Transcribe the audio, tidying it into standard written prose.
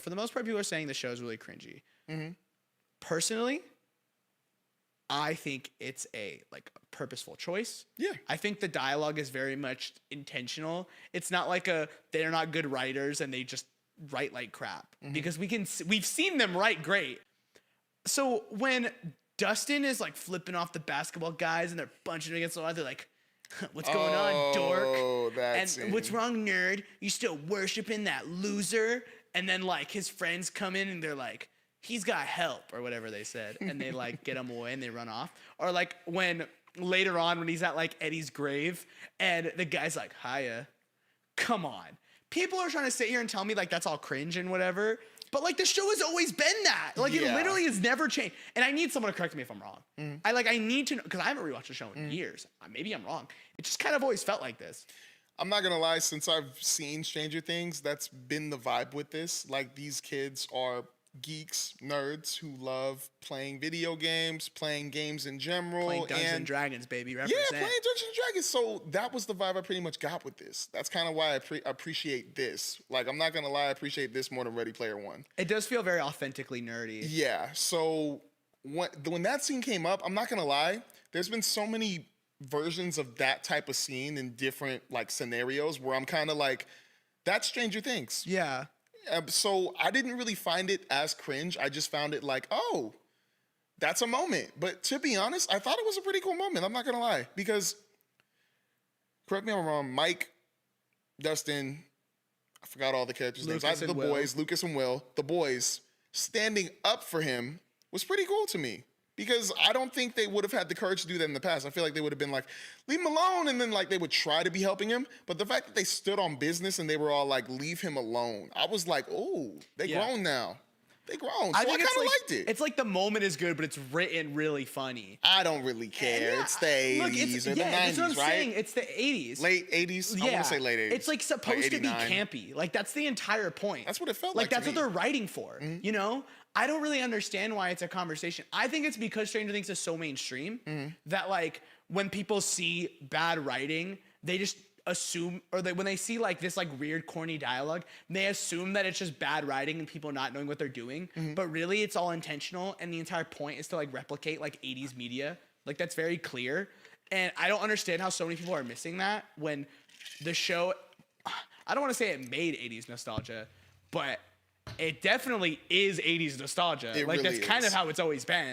for the most part, people are saying the show's really cringy. Mm-hmm. Personally, I think it's a purposeful choice. Yeah. I think the dialogue is very much intentional. It's not like they're not good writers and they just write like crap, because we've seen them write great. So when Dustin is like flipping off the basketball guys and they're bunching against the wall, they're like, "What's going on, dork? And what's wrong, nerd? You still worshiping that loser?" And then like his friends come in and they're like, "He's got help," or whatever they said, and they like get him away and they run off. Or like when later on when he's at like Eddie's grave and the guy's like, "Hiya." Come on. People are trying to sit here and tell me like that's all cringe and whatever, but like the show has always been that. Like it literally has never changed. And I need someone to correct me if I'm wrong. I need to know, because I haven't rewatched the show in years. Maybe I'm wrong. It just kind of always felt like this. I'm not gonna lie, since I've seen Stranger Things, that's been the vibe with this. Like, these kids are geeks, nerds who love playing video games, playing games in general. Playing Dungeons and Dragons, baby. Represent. Yeah, playing Dungeons and Dragons. So that was the vibe I pretty much got with this. That's kind of why I appreciate this. Like, I'm not gonna lie, I appreciate this more than Ready Player One. It does feel very authentically nerdy. Yeah, so when that scene came up, I'm not gonna lie, there's been so many versions of that type of scene in different like scenarios where I'm kind of like, that's Stranger Things. Yeah. So I didn't really find it as cringe. I just found it like, oh, that's a moment. But to be honest, I thought it was a pretty cool moment. I'm not gonna lie, because correct me if I'm wrong, Mike, Dustin, I forgot all the characters' names. The boys, Lucas and Will, the boys standing up for him was pretty cool to me. Because I don't think they would have had the courage to do that in the past. I feel like they would have been like, leave him alone. And then like they would try to be helping him. But the fact that they stood on business and they were all like, leave him alone. I was like, oh, they grown now. They grown. So I kind of liked it. It's like the moment is good, but it's written really funny. I don't really care. It's the 80s or the 90s, that's what I'm right? saying. It's the 80s. Late 80s? I want to say late 80s. It's like supposed to be campy. Like that's the entire point. That's what it felt like. Like that's what they're writing for, you know? I don't really understand why it's a conversation. I think it's because Stranger Things is so mainstream that like when people see bad writing, they just assume, or when they see like this like weird corny dialogue, they assume that it's just bad writing and people not knowing what they're doing. But really it's all intentional, and the entire point is to like replicate like 80s media. Like that's very clear. And I don't understand how so many people are missing that when the show, I don't want to say it made 80s nostalgia, but it definitely is 80s nostalgia. Like that's kind of how it's always been.